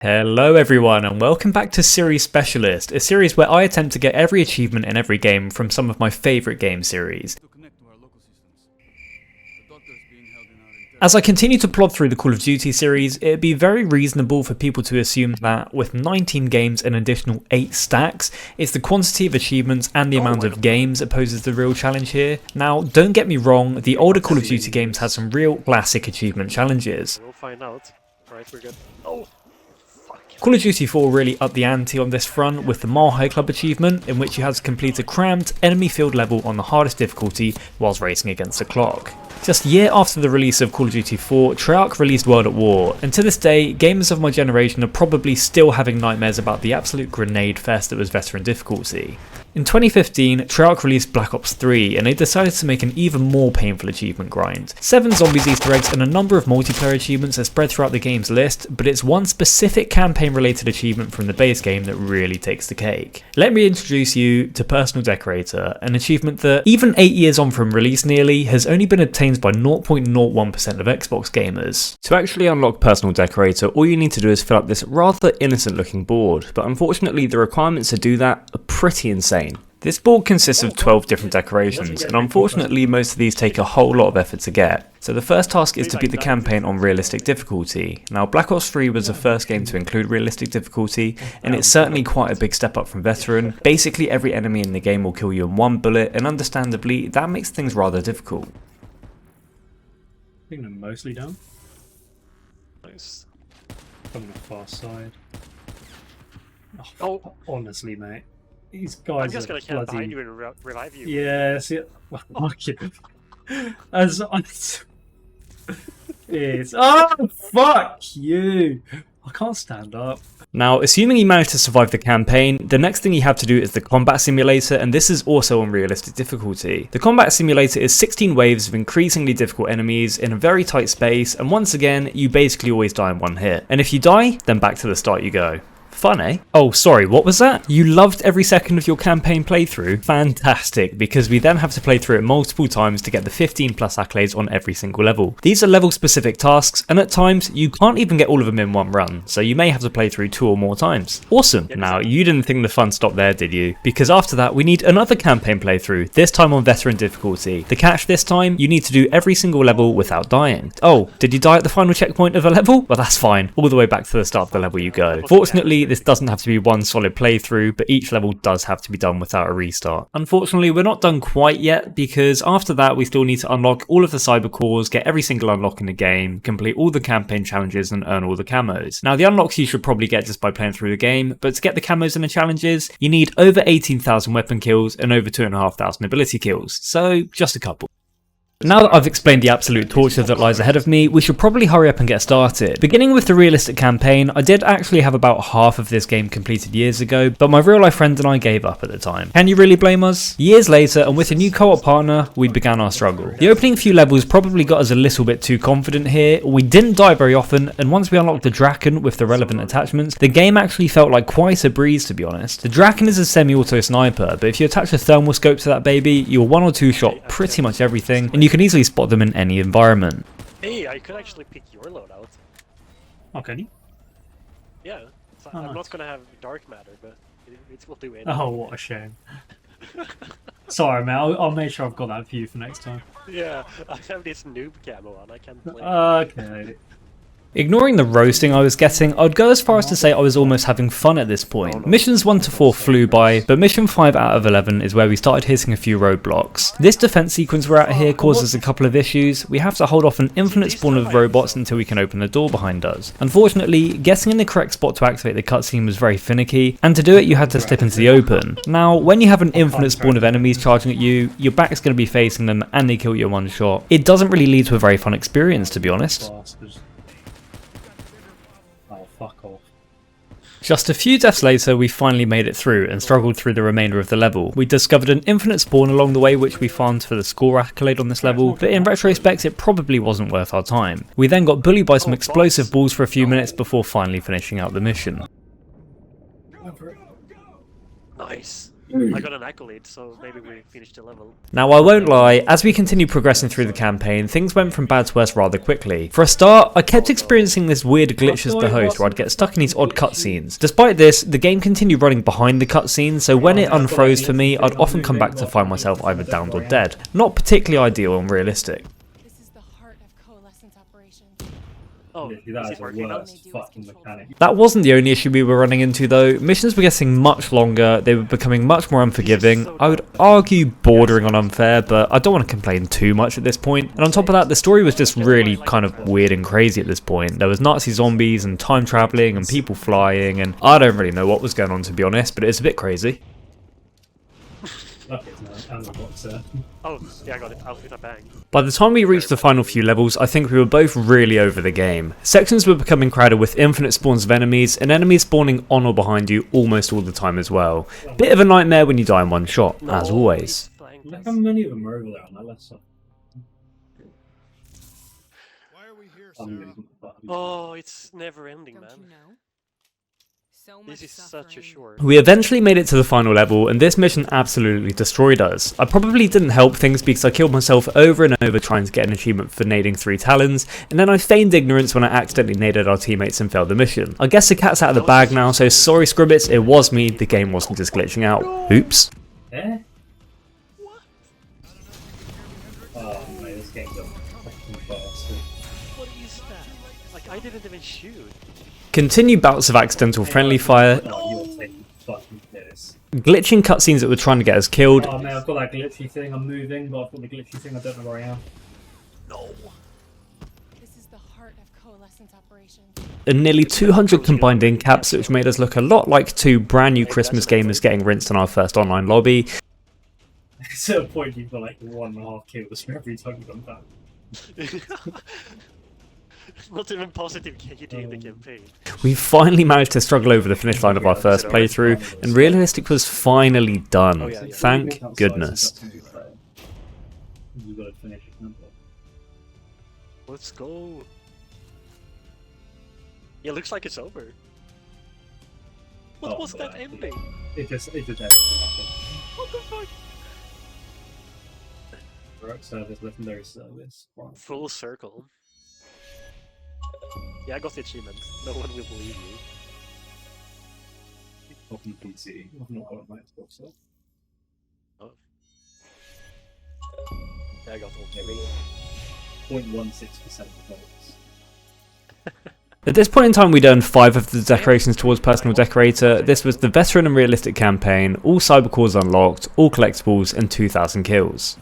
Hello everyone and welcome back to Series Specialist, a series where I attempt to get every achievement in every game from some of my favourite game series. As I continue to plod through the Call of Duty series, it'd be very reasonable for people to assume that with 19 games and an additional 8 stacks, it's the quantity of achievements and the amount of games that poses the real challenge here. Now, don't get me wrong, the older Call of Duty games had some real classic achievement challenges. We'll find out. Alright, we're good. Call of Duty 4 really upped the ante on this front with the Mile High Club achievement, in which you had to complete a cramped enemy field level on the hardest difficulty whilst racing against the clock. Just a year after the release of Call of Duty 4, Treyarch released World at War, and to this day, gamers of my generation are probably still having nightmares about the absolute grenade fest that was veteran difficulty. In 2015, Treyarch released Black Ops 3, and they decided to make an even more painful achievement grind. 7 zombies Easter eggs and a number of multiplayer achievements are spread throughout the game's list, but it's one specific campaign-related achievement from the base game that really takes the cake. Let me introduce you to Personal Decorator, an achievement that, even 8 years on from release nearly, has only been obtained by 0.01% of Xbox gamers. To actually unlock Personal Decorator, all you need to do is fill up this rather innocent looking board, but unfortunately the requirements to do that are pretty insane. This board consists of 12 different decorations, and unfortunately most of these take a whole lot of effort to get. So the first task is to beat the campaign on realistic difficulty. Now Black Ops 3 was the first game to include realistic difficulty, and it's certainly quite a big step up from veteran. Basically every enemy in the game will kill you in one bullet, and understandably that makes things rather difficult. I think they're mostly down. Nice. From the far side. Oh. Honestly, mate. These guys I'm just gonna camp behind you and revive you. Yeah, see, well, fuck you. As I... It's... Oh, fuck you! I can't stand up. Now, assuming you manage to survive the campaign, the next thing you have to do is the combat simulator, and this is also on realistic difficulty. The combat simulator is 16 waves of increasingly difficult enemies in a very tight space, and once again, you basically always die in one hit. And if you die, then back to the start you go. Fun, eh? Oh, sorry, what was that? You loved every second of your campaign playthrough? Fantastic, because we then have to play through it multiple times to get the 15 plus accolades on every single level. These are level specific tasks, and at times, you can't even get all of them in one run, so you may have to play through 2 or more times. Awesome. Now, you didn't think the fun stopped there, did you? Because after that, we need another campaign playthrough, this time on veteran difficulty. The catch this time, you need to do every single level without dying. Oh, did you die at the final checkpoint of a level? Well, that's fine. All the way back to the start of the level you go. Fortunately, this doesn't have to be one solid playthrough, but each level does have to be done without a restart. Unfortunately, we're not done quite yet, because after that we still need to unlock all of the cyber cores, get every single unlock in the game, complete all the campaign challenges and earn all the camos. Now the unlocks you should probably get just by playing through the game, but to get the camos and the challenges, you need over 18,000 weapon kills and over 2,500 ability kills, so just a couple. Now that I've explained the absolute torture that lies ahead of me, we should probably hurry up and get started. Beginning with the realistic campaign, I did actually have about half of this game completed years ago, but my real life friend and I gave up at the time. Can you really blame us? Years later, and with a new co-op partner, we began our struggle. The opening few levels probably got us a little bit too confident here, we didn't die very often, and once we unlocked the Draken with the relevant attachments, the game actually felt like quite a breeze, to be honest. The Draken is a semi-auto sniper, but if you attach a thermal scope to that baby, you'll 1 or 2 shot pretty much everything, and you can easily spot them in any environment. Hey, I could actually pick your loadout. Oh, can you? Yeah. So I'm not gonna have dark matter, but it will do it. Oh, what a shame. Sorry, man. I'll make sure I've got that for you for next time. Yeah, I have this noob camo on. I can't play. Okay. Ignoring the roasting I was getting, I'd go as far as to say I was almost having fun at this point. Missions 1 to 4 flew by, but mission 5 out of 11 is where we started hitting a few roadblocks. This defense sequence we're at here causes a couple of issues. We have to hold off an infinite spawn of robots until we can open the door behind us. Unfortunately, getting in the correct spot to activate the cutscene was very finicky, and to do it you had to step into the open. Now, when you have an infinite spawn of enemies charging at you, your back's going to be facing them and they kill you in one shot. It doesn't really lead to a very fun experience, to be honest. Fuck off. Just a few deaths later, we finally made it through and struggled through the remainder of the level. We discovered an infinite spawn along the way which we farmed for the score accolade on this level, but in retrospect it probably wasn't worth our time. We then got bullied by some explosive balls for a few minutes before finally finishing out the mission. Nice. I got an accolade, so maybe we finished the level. Now I won't lie, as we continued progressing through the campaign, things went from bad to worse rather quickly. For a start, I kept experiencing this weird glitch as the host where I'd get stuck in these odd cutscenes. Despite this, the game continued running behind the cutscenes, so when it unfroze for me, I'd often come back to find myself either downed or dead. Not particularly ideal and realistic. This is the heart of coalescence operations. Oh, That is is it the working now? worst fucking mechanic. That wasn't the only issue we were running into though. Missions were getting much longer, they were becoming much more unforgiving. I would argue bordering on unfair, but I don't want to complain too much at this point. And on top of that, the story was just really kind of weird and crazy at this point. There was Nazi zombies and time travelling and people flying, and I don't really know what was going on to be honest, but it's a bit crazy. Oh, yeah, I got it. I'll hit a bang. By the time we reached the final few levels, I think we were both really over the game. Sections were becoming crowded with infinite spawns of enemies, and enemies spawning on or behind you almost all the time as well. Bit of a nightmare when you die in one shot, as always. Look how many of them are over there on that left side. Why are we here, Oh, it's never ending, Don't man. you know? So This much is such a suffering. short. We eventually made it to the final level, and this mission absolutely destroyed us. I probably didn't help things because I killed myself over and over trying to get an achievement for nading 3 talons, and then I feigned ignorance when I accidentally naded our teammates and failed the mission. I guess the cat's out of the bag now, so sorry Scribbits, it was me, the game wasn't just glitching out. Oops. Eh? What? Oh mate, this game's a fucking bastard. What is that? Like, I didn't even shoot. Continued bouts of accidental friendly fire, Oh, you're taking fucking piss. glitching cutscenes that were trying to get us killed, Oh mate, I've got that glitchy thing, I'm moving, but I've got the glitchy thing, I don't know where I am. No. This is the heart of coalescence operations. and nearly 200 combined in caps, which made us look a lot like 2 brand new Christmas gamers getting rinsed in our first online lobby. At a point you've got like 1.5 kills for every time you come back. Not even positive KD in the campaign. We finally managed to struggle over the finish line of our first playthrough, and realistic was finally done. Oh, yeah. Thank goodness. You gotta finish it, haven't you? Let's go. Yeah, looks like it's over. What Oh, was that yeah. ending? It just ends with nothing. What the fuck? Direct service, legendary service. Right. Full circle. Yeah, I got the achievement. No one will believe me. Open PC. I've not got my Xbox though. Oh. Yeah, I got all 3. 0.16% of votes. At this point in time, we'd earned 5 of the decorations towards Personal Decorator. This was the veteran and realistic campaign, all cybercores unlocked, all collectibles, and 2,000 kills.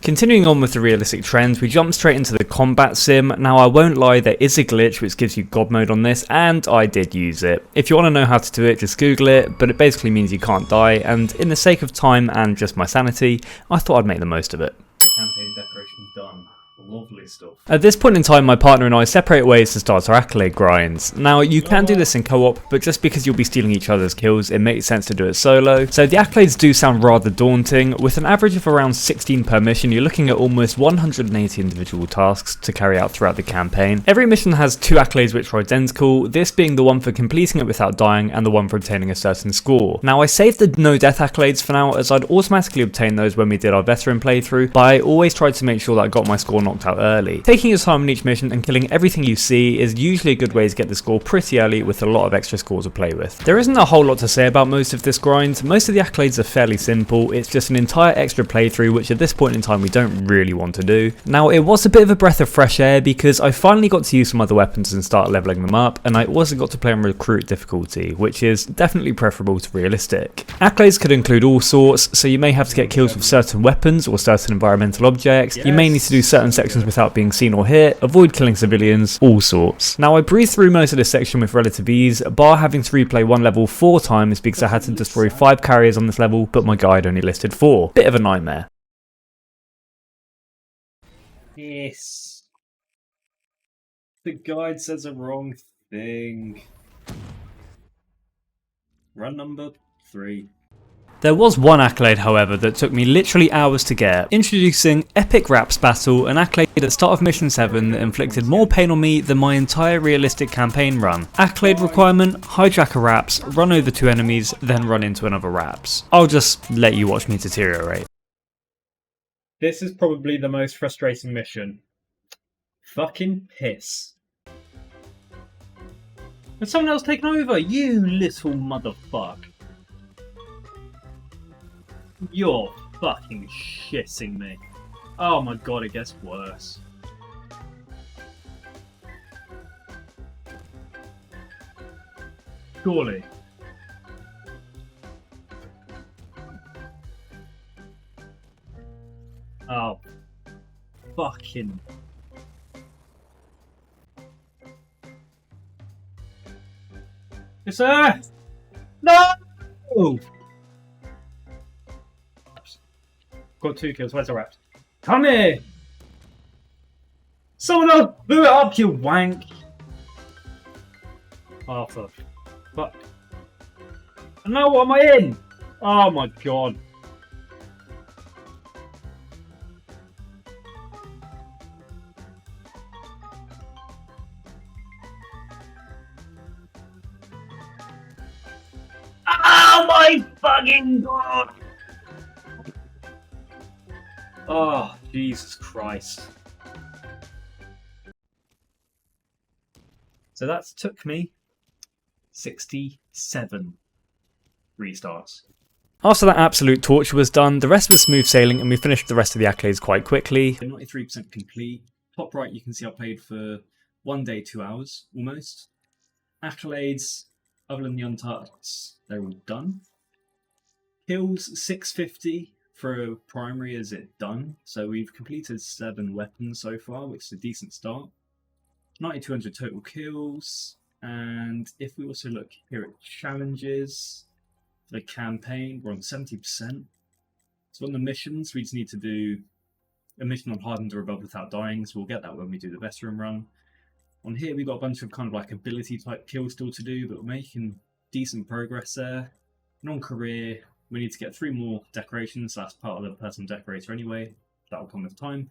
Continuing on with the realistic trends, we jump straight into the combat sim. Now I won't lie, there is a glitch which gives you God mode on this, and I did use it. If you want to know how to do it, just Google it, but it basically means you can't die, and in the sake of time and just my sanity, I thought I'd make the most of it. Campaign decoration done. Lovely stuff. At this point in time, my partner and I separate ways to start our accolade grinds. Now, you can do this in co-op, but just because you'll be stealing each other's kills, it makes sense to do it solo. So the accolades do sound rather daunting. With an average of around 16 per mission, you're looking at almost 180 individual tasks to carry out throughout the campaign. Every mission has 2 accolades which are identical, this being the one for completing it without dying and the one for obtaining a certain score. Now, I saved the no death accolades for now, as I'd automatically obtain those when we did our veteran playthrough, but I always tried to make sure that I got my score knocked out early. Taking your time on each mission and killing everything you see is usually a good way to get the score pretty early with a lot of extra scores to play with. There isn't a whole lot to say about most of this grind. Most of the accolades are fairly simple, it's just an entire extra playthrough which at this point in time we don't really want to do. Now, it was a bit of a breath of fresh air because I finally got to use some other weapons and start leveling them up, and I also got to play on recruit difficulty, which is definitely preferable to realistic. Accolades could include all sorts, so you may have to get kills with certain weapons or certain environmental objects, you may need to do certain sections without being seen or hit, avoid killing civilians, all sorts. Now, I breezed through most of this section with relative ease, bar having to replay one level 4 times because I had to destroy 5 carriers on this level, but my guide only listed 4. Bit of a nightmare. Yes. The guide says a wrong thing. Run number 3. There was one accolade, however, that took me literally hours to get. Introducing Epic Raps Battle, an accolade at the start of Mission 7 that inflicted more pain on me than my entire realistic campaign run. Accolade requirement, hijack a Raps, run over 2 enemies, then run into another Raps. I'll just let you watch me deteriorate. This is probably the most frustrating mission. Fucking piss. Has someone else taken over? You little motherfucker. You're fucking shitting me. Oh my god, it gets worse. Surely. Oh. Fucking. Yes, sir! No! Got 2 kills. Where's the Raps? Come here! Someone else blew it up, you wank! Oh, fuck. Fuck. No, what am I in? Oh my god. Oh my fucking god! Oh, Jesus Christ. So that took me 67 restarts. After that absolute torture was done, the rest was smooth sailing and we finished the rest of the accolades quite quickly. 93% complete. Top right you can see I played for 1 day, 2 hours almost. Accolades, other than the untouched, they're all done. Kills 650 for a primary is it done. So we've completed 7 weapons so far, which is a decent start. 9200 total kills. And if we also look here at challenges, for the campaign, we're on 70%. So on the missions, we just need to do a mission on hardened or above without dying, so we'll get that when we do the veteran run. On here, we've got a bunch of kind of like ability type kills still to do, but we're making decent progress there. And on career, we need to get 3 more decorations, so that's part of the personal decorator anyway. That will come with time.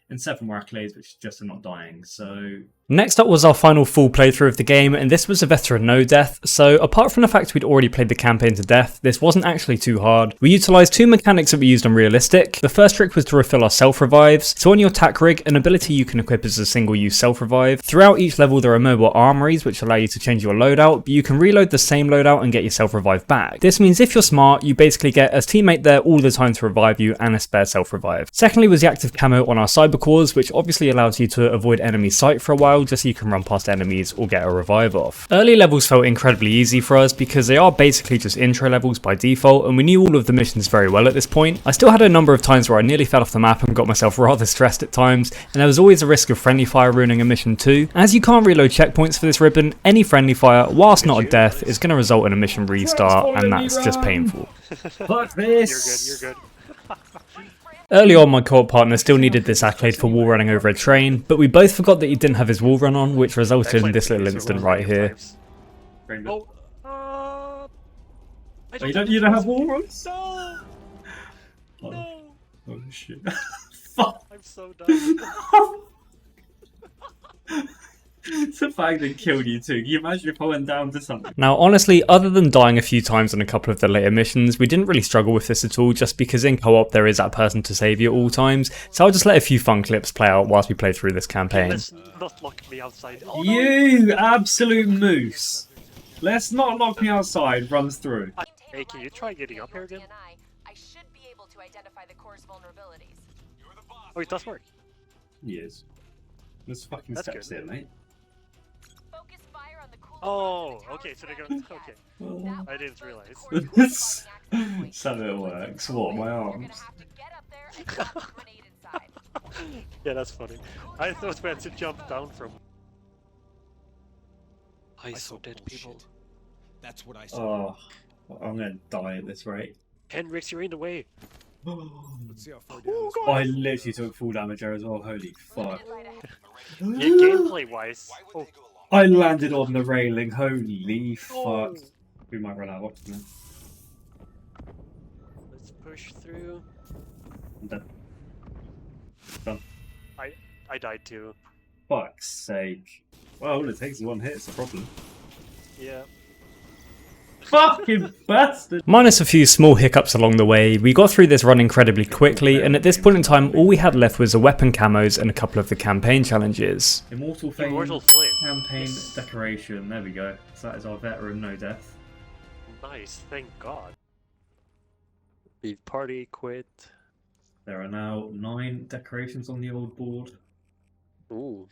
And 7 more accolades, which just are not dying, so... Next up was our final full playthrough of the game, and this was a veteran no death, so apart from the fact we'd already played the campaign to death, this wasn't actually too hard. We utilised 2 mechanics that we used on realistic. The first trick was to refill our self-revives. So on your tack rig, an ability you can equip is a single-use self-revive. Throughout each level there are mobile armories which allow you to change your loadout, but you can reload the same loadout and get your self-revive back. This means if you're smart, you basically get a teammate there all the time to revive you and a spare self-revive. Secondly was the active camo on our cyber cores, which obviously allows you to avoid enemy sight for a while just so you can run past enemies or get a revive off. Early levels felt incredibly easy for us because they are basically just intro levels by default and we knew all of the missions very well at this point. I still had a number of times where I nearly fell off the map and got myself rather stressed at times, and there was always a risk of friendly fire ruining a mission too. As you can't reload checkpoints for this ribbon, any friendly fire, whilst not a death, is going to result in a mission restart, and that's just painful. Fuck this! You're good. Early on, my co-op partner still needed this accolade for wall running over a train, but we both forgot that he didn't have his wall run on, which resulted in this little incident right here. Oh, Oh, you don't have wall runs? No! Oh, No! oh shit. Fuck! I'm so done. It's the fact that killed you too. Can you imagine if I went down to something? Now honestly, other than dying a few times on a couple of the later missions, we didn't really struggle with this at all, just because in co-op there is that person to save you at all times, so I'll just let a few fun clips play out whilst we play through this campaign. Let's not lock me outside. Oh, no. You absolute moose! Let's not lock me outside, runs through. Hey, can you try getting up here again? I should be able to identify the core's vulnerabilities. Oh, it does work. Yes. There's fucking That's steps good. here, mate. Focus fire on the cooler Oh, parts of the okay, so they go. tower Okay. That I way didn't the realize. core's corresponding access point. So it works. What, my You're arms? gonna have to get up there and drop a grenade inside. Yeah, that's funny. I thought we had to jump down from. I saw dead people. That's what I saw. Oh, I'm gonna die at this rate. Henrix, you're in the way. Let's see how far down Oh, this God. I literally took full damage there as well, holy fuck. Yeah, gameplay wise. Oh, I landed on the railing, holy fuck. Oh. We might run out of oxygen. push through. I'm dead. Done. I died too. Fuck's sake. Well, all it takes is one hit, it's a problem. Yeah. Fucking bastard! Minus a few small hiccups along the way, we got through this run incredibly quickly, and at this point in time all we had left was the weapon camos and a couple of the campaign challenges. Immortal Flame, Immortal Flame. campaign decoration. There we go. So that is our veteran, no death. Nice, thank God. Leave party, quit. There are now 9 decorations on the old board. Ooh.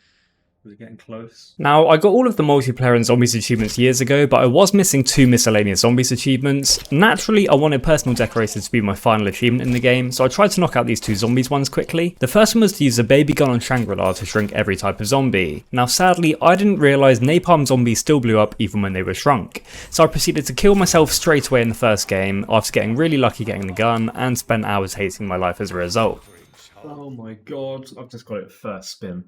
We're getting close. Now, I got all of the multiplayer and zombies achievements years ago, but I was missing 2 miscellaneous zombies achievements. Naturally, I wanted Personal Decorator to be my final achievement in the game, so I tried to knock out these 2 zombies ones quickly. The first one was to use a baby gun on Shangri-La to shrink every type of zombie. Now, sadly, I didn't realise napalm zombies still blew up even when they were shrunk, so I proceeded to kill myself straight away in the first game, after getting really lucky getting the gun, and spent hours hating my life as a result. Oh my god, I've just got it first spin.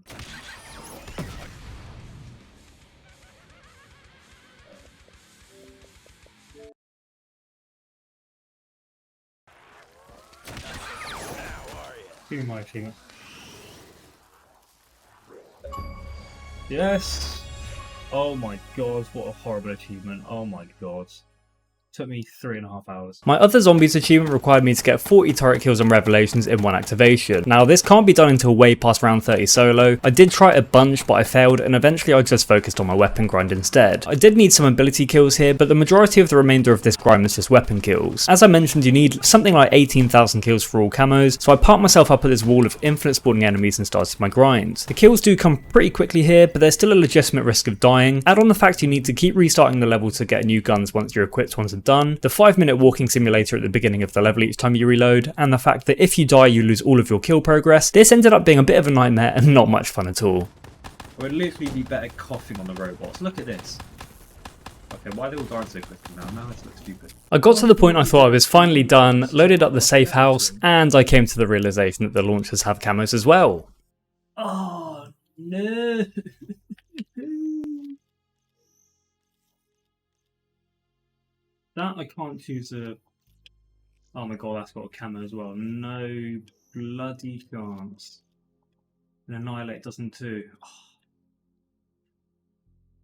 Give me my achievement. Yes! Oh my god, what a horrible achievement. Oh my god. Took me 3.5 hours. My other zombies achievement required me to get 40 turret kills on Revelations in one activation. Now this can't be done until way past round 30 solo. I did try it a bunch but I failed, and eventually I just focused on my weapon grind instead. I did need some ability kills here, but the majority of the remainder of this grind was just weapon kills. As I mentioned, you need something like 18,000 kills for all camos, so I parked myself up at this wall of infinite spawning enemies and started my grind. The kills do come pretty quickly here, but there's still a legitimate risk of dying. Add on the fact you need to keep restarting the level to get new guns once your equipped ones are done, the 5-minute walking simulator at the beginning of the level each time you reload, and the fact that if you die you lose all of your kill progress. This ended up being a bit of a nightmare and not much fun at all. I would literally be better coughing on the robots. Look at this. Okay, why are they all dying so quickly now? Now this looks stupid. I got to the point I thought I was finally done, loaded up the safe house, and I came to the realization that the launchers have camos as well. Oh no! That I can't choose a... Oh my god, that's got a camo as well. No bloody chance. And Annihilate doesn't too. Oh.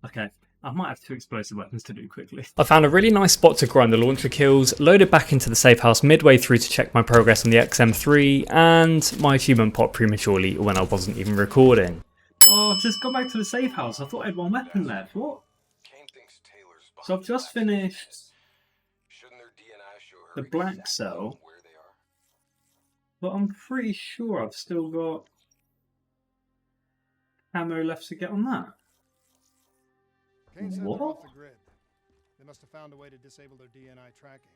Okay, I might have 2 explosive weapons to do quickly. I found a really nice spot to grind the launcher kills, loaded back into the safe house midway through to check my progress on the XM3, and my achievement popped prematurely when I wasn't even recording. Oh, I've just gone back to the safe house. I thought I had 1 weapon left. What? So I've just finished the black cell, but I'm pretty sure I've still got ammo left to get on that. Kane said they're What? off the grid. They must have found a way to disable their DNI tracking.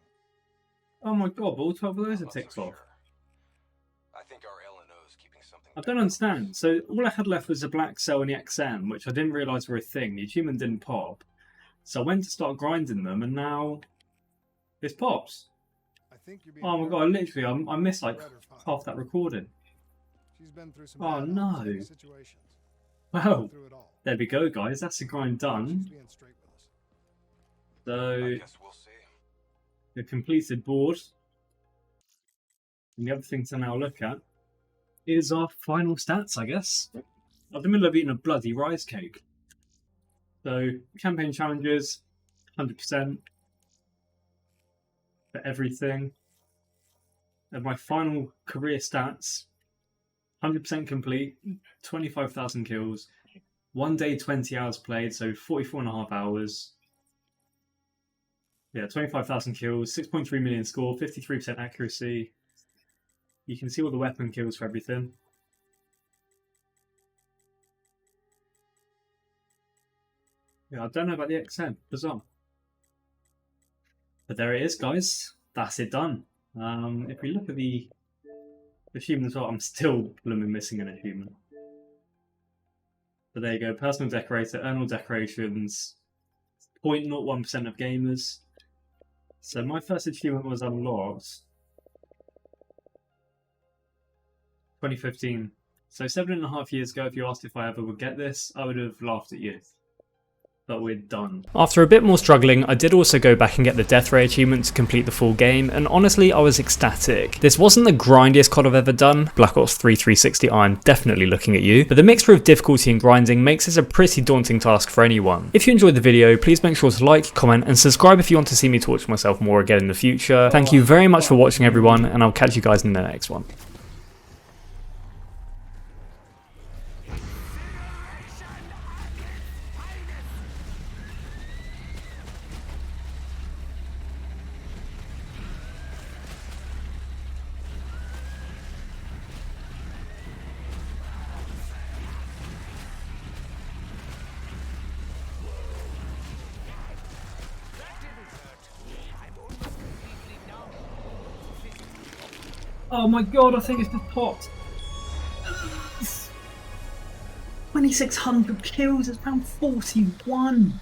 Oh my god, but all 12 of those are ticked off. I think our LNO's keeping something. I don't understand. So all I had left was the black cell and the XM, which I didn't realise were a thing. The achievement didn't pop. So I went to start grinding them, and now this pops. I think you're being Oh my god, literally, I missed like half that recording. She's been through some Oh, bad no. upsetting situations. Wow, Through it all. there we go, guys. That's the grind She's done. being straight with us. So I guess we'll see. the completed board. And the other thing to now look at is our final stats, I guess. I'm in the middle of eating a bloody rice cake. So, campaign challenges, 100% for everything. And my final career stats, 100% complete, 25,000 kills, 1 day, 20 hours played, so 44.5 hours. Yeah, 25,000 kills, 6.3 million score, 53% accuracy. You can see all the weapon kills for everything. Yeah, I don't know about the XM. Bizarre. But there it is, guys. That's it done. If we look at the achievements, well, I'm still blooming missing an achievement. But there you go. Personal Decorator, earn all decorations, 0.01% of gamers. So my first achievement was unlocked 2015. So 7.5 years ago, if you asked if I ever would get this, I would have laughed at you. but we're done. After a bit more struggling, I did also go back and get the Death Ray achievement to complete the full game, and honestly I was ecstatic. This wasn't the grindiest COD I've ever done. Black Ops 3 360, I'm definitely looking at you, but the mixture of difficulty and grinding makes this a pretty daunting task for anyone. If you enjoyed the video, please make sure to like, comment and subscribe if you want to see me torture myself more again in the future. Thank you very much for watching everyone, and I'll catch you guys in the next one. Oh my god, I think it's just popped. 2,600 kills, it's round 41.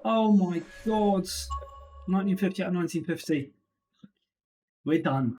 Oh my god. 1950 out of 1950. We're done.